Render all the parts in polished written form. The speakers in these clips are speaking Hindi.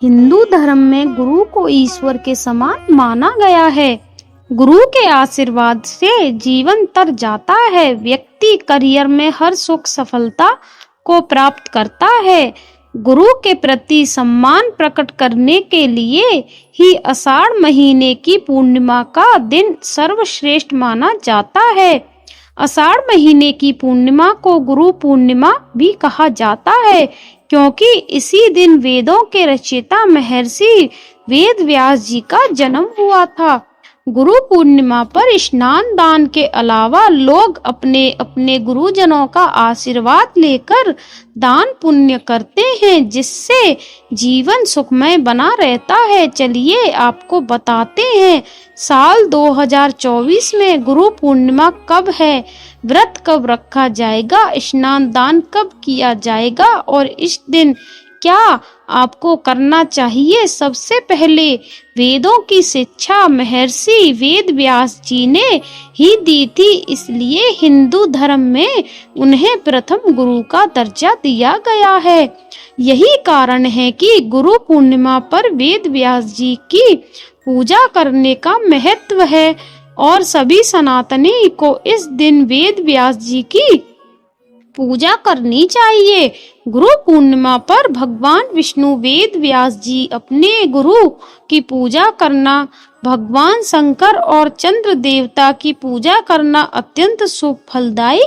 हिंदू धर्म में गुरु को ईश्वर के समान माना गया है। गुरु के आशीर्वाद से जीवन तर जाता है। व्यक्ति करियर में हर सुख सफलता को प्राप्त करता है। गुरु के प्रति सम्मान प्रकट करने के लिए ही आषाढ़ महीने की पूर्णिमा का दिन सर्वश्रेष्ठ माना जाता है। आषाढ़ महीने की पूर्णिमा को गुरु पूर्णिमा भी कहा जाता है, क्योंकि इसी दिन वेदों के रचयिता महर्षि वेद व्यास जी का जन्म हुआ था। गुरु पूर्णिमा पर स्नान दान के अलावा लोग अपने अपने गुरुजनों का आशीर्वाद लेकर दान पुण्य करते हैं, जिससे जीवन सुखमय बना रहता है। चलिए आपको बताते हैं साल 2024 में गुरु पूर्णिमा कब है, व्रत कब रखा जाएगा, स्नान दान कब किया जाएगा और इस दिन क्या आपको करना चाहिए। सबसे पहले वेदों की शिक्षा महर्षि वेद व्यास जी ने ही दी थी, इसलिए हिंदू धर्म में उन्हें प्रथम गुरु का दर्जा दिया गया है। यही कारण है कि गुरु पूर्णिमा पर वेद व्यास जी की पूजा करने का महत्व है और सभी सनातनी को इस दिन वेद व्यास जी की पूजा करनी चाहिए। गुरु पूर्णिमा पर भगवान विष्णु वेद व्यास जी अपने गुरु की पूजा करना, भगवान शंकर और चंद्र देवता की पूजा करना अत्यंत शुभ फलदायी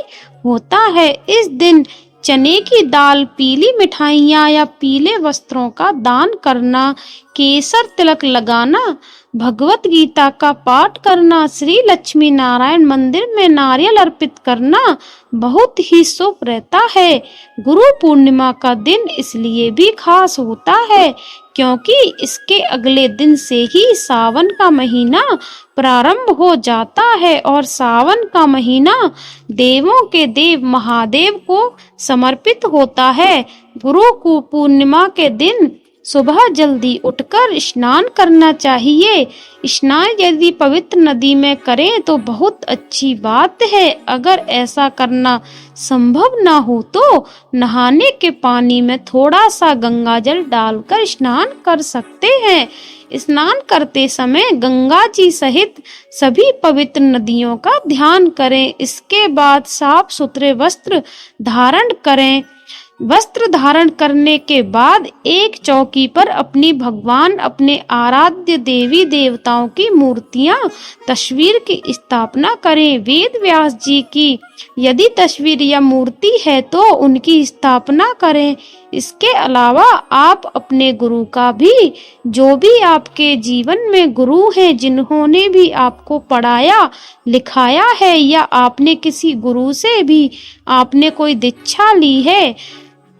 होता है। इस दिन चने की दाल, पीली मिठाइयाँ या पीले वस्त्रों का दान करना, केसर तिलक लगाना, भगवत गीता का पाठ करना, श्री लक्ष्मी नारायण मंदिर में नारियल अर्पित करना बहुत ही शुभ रहता है। गुरु पूर्णिमा का दिन इसलिए भी खास होता है क्योंकि इसके अगले दिन से ही सावन का महीना प्रारंभ हो जाता है और सावन का महीना देवों के देव महादेव को समर्पित होता है। गुरु को पूर्णिमा के दिन सुबह जल्दी उठकर स्नान करना चाहिए। स्नान यदि पवित्र नदी में करें तो बहुत अच्छी बात है। अगर ऐसा करना संभव ना हो तो नहाने के पानी में थोड़ा सा गंगा जल डालकर स्नान कर सकते हैं। स्नान करते समय गंगा जी सहित सभी पवित्र नदियों का ध्यान करें। इसके बाद साफ सुथरे वस्त्र धारण करें। वस्त्र धारण करने के बाद एक चौकी पर अपनी भगवान, अपने आराध्य देवी देवताओं की मूर्तियां, तस्वीर की स्थापना करें। वेद व्यास जी की यदि तस्वीर या मूर्ति है तो उनकी स्थापना करें। इसके अलावा आप अपने गुरु का भी, जो भी आपके जीवन में गुरु हैं, जिन्होंने भी आपको पढ़ाया लिखाया है या आपने किसी गुरु से भी आपने कोई दीक्षा ली है,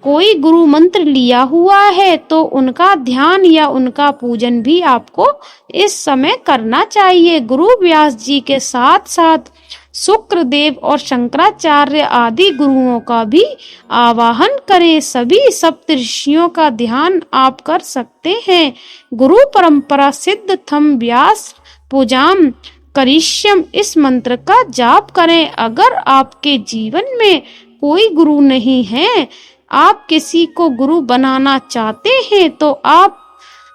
कोई गुरु मंत्र लिया हुआ है, तो उनका ध्यान या उनका पूजन भी आपको इस समय करना चाहिए। गुरु व्यास जी के साथ साथ शुक्रदेव और शंकराचार्य आदि गुरुओं का भी आवाहन करें। सभी सप्तऋषियों का ध्यान आप कर सकते हैं। गुरु परंपरा सिद्ध थम व्यास पूजाम करिष्यम इस मंत्र का जाप करें। अगर आपके जीवन में कोई गुरु नहीं है, आप किसी को गुरु बनाना चाहते हैं, तो आप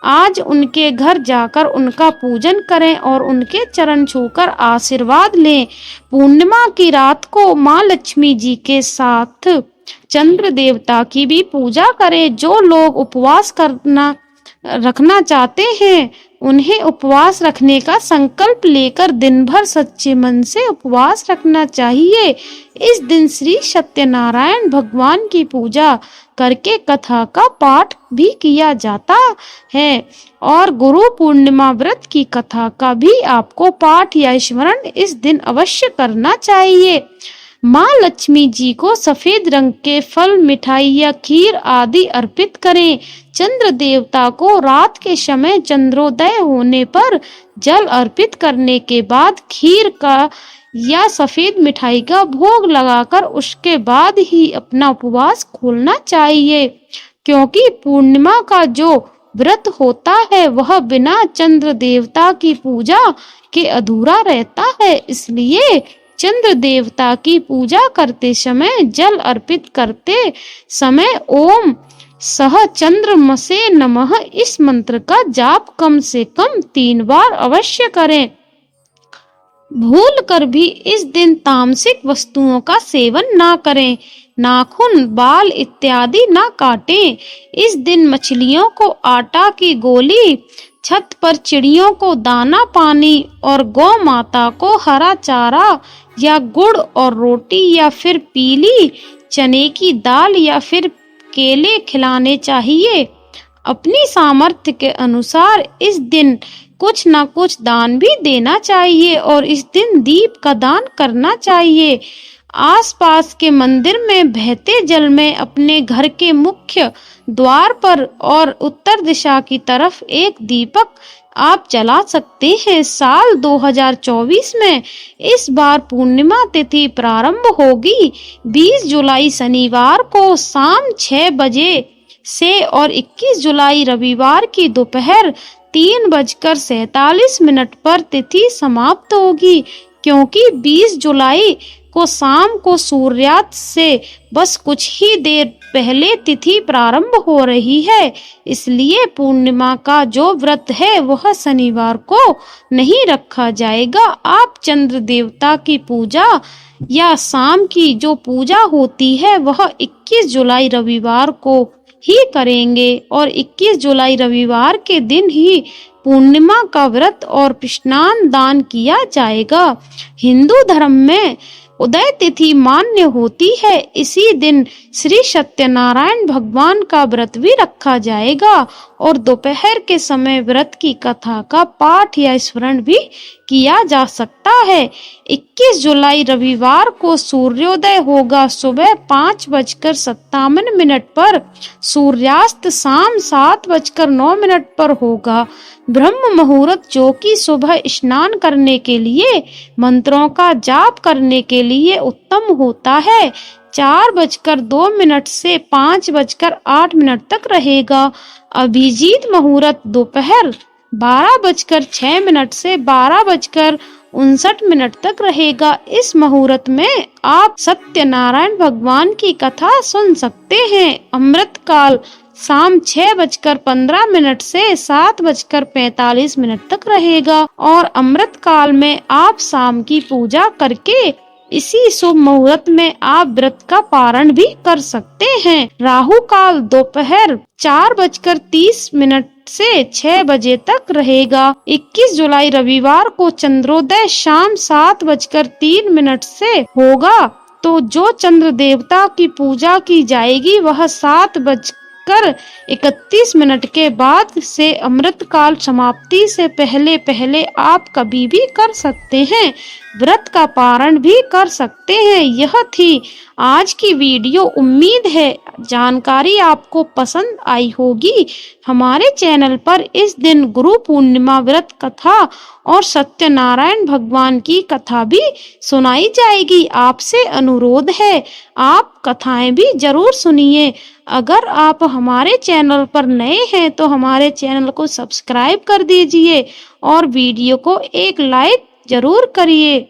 आज उनके घर जाकर उनका पूजन करें और उनके चरण छूकर आशीर्वाद लें। पूर्णिमा की रात को माँ लक्ष्मी जी के साथ चंद्र देवता की भी पूजा करें। जो लोग उपवास रखना चाहते हैं, उन्हें उपवास रखने का संकल्प लेकर दिन भर सच्चे मन से उपवास रखना चाहिए। इस दिन श्री सत्यनारायण भगवान की पूजा करके कथा का पाठ भी किया जाता है और गुरु पूर्णिमा व्रत की कथा का भी आपको पाठ या स्मरण इस दिन अवश्य करना चाहिए। माँ लक्ष्मी जी को सफेद रंग के फल, मिठाई या खीर आदि अर्पित करें। चंद्र देवता को रात के समय चंद्रोदय होने पर जल अर्पित करने के बाद खीर का या सफेद मिठाई का भोग लगाकर उसके बाद ही अपना उपवास खोलना चाहिए, क्योंकि पूर्णिमा का जो व्रत होता है वह बिना चंद्र देवता की पूजा के अधूरा रहता है। इसलिए चंद्र देवता की पूजा करते समय, जल अर्पित करते समय ओम सह चंद्रमसे नमः इस मंत्र का जाप कम से कम 3 बार अवश्य करें। भूल कर भी इस दिन तामसिक वस्तुओं का सेवन ना करें। नाखून, बाल इत्यादि ना काटें। इस दिन मछलियों को आटा की गोली, छत पर चिड़ियों को दाना पानी और गौ माता को हरा चारा या गुड़ और रोटी या फिर पीली चने की दाल या फिर केले खिलाने चाहिए। अपनी सामर्थ्य के अनुसार इस दिन कुछ न कुछ दान भी देना चाहिए और इस दिन दीप का दान करना चाहिए। आसपास के मंदिर में बहते जल में अपने घर के मुख्य द्वार पर और उत्तर दिशा की तरफ एक दीपक आप जला सकते हैं। साल 2024 में इस बार पूर्णिमा तिथि प्रारंभ होगी 20 जुलाई शनिवार को शाम 6 बजे से और 21 जुलाई रविवार की दोपहर 3:47 पर तिथि समाप्त होगी। क्योंकि 20 जुलाई को शाम को सूर्यास्त से बस कुछ ही देर पहले तिथि प्रारंभ हो रही है, इसलिए पूर्णिमा का जो व्रत है वह शनिवार को नहीं रखा जाएगा। आप चंद्र देवता की पूजा या शाम की जो पूजा होती है वह 21 जुलाई रविवार को ही करेंगे और 21 जुलाई रविवार के दिन ही पूर्णिमा का व्रत और स्नान दान किया जाएगा। हिंदू धर्म में उदय तिथि मान्य होती है। इसी दिन श्री सत्यनारायण भगवान का व्रत भी रखा जाएगा और दोपहर के समय व्रत की कथा का पाठ या स्मरण भी किया जा सकता है। 21 जुलाई रविवार को सूर्योदय होगा सुबह 5:57 पर। सूर्यास्त शाम 7:09 पर होगा। ब्रह्म मुहूर्त जो कि सुबह स्नान करने के लिए, मंत्रों का जाप करने के लिए उत्तम होता है, 4:02 से 5:08 तक रहेगा। अभिजीत मुहूर्त दोपहर 12:06 से 12:59 तक रहेगा। इस मुहूर्त में आप सत्यनारायण भगवान की कथा सुन सकते हैं। अमृत काल शाम 6:15 से 7:45 तक रहेगा और अमृत काल में आप शाम की पूजा करके इसी शुभ मुहूर्त में आप व्रत का पारण भी कर सकते हैं। राहु काल दोपहर 4:30 से 6 बजे तक रहेगा। 21 जुलाई रविवार को चंद्रोदय शाम 7:03 से होगा। तो जो चंद्र देवता की पूजा की जाएगी वह 7:31 के बाद से अमृत काल समाप्ति से पहले पहले आप कभी भी कर सकते हैं। व्रत का पारण भी कर सकते हैं। यह थी आज की वीडियो। उम्मीद है जानकारी आपको पसंद आई होगी। हमारे चैनल पर इस दिन गुरु पूर्णिमा व्रत कथा और सत्यनारायण भगवान की कथा भी सुनाई जाएगी। आपसे अनुरोध है आप कथाएं भी जरूर सुनिए। अगर आप हमारे चैनल पर नए हैं तो हमारे चैनल को सब्सक्राइब कर दीजिए और वीडियो को एक लाइक जरूर करिए।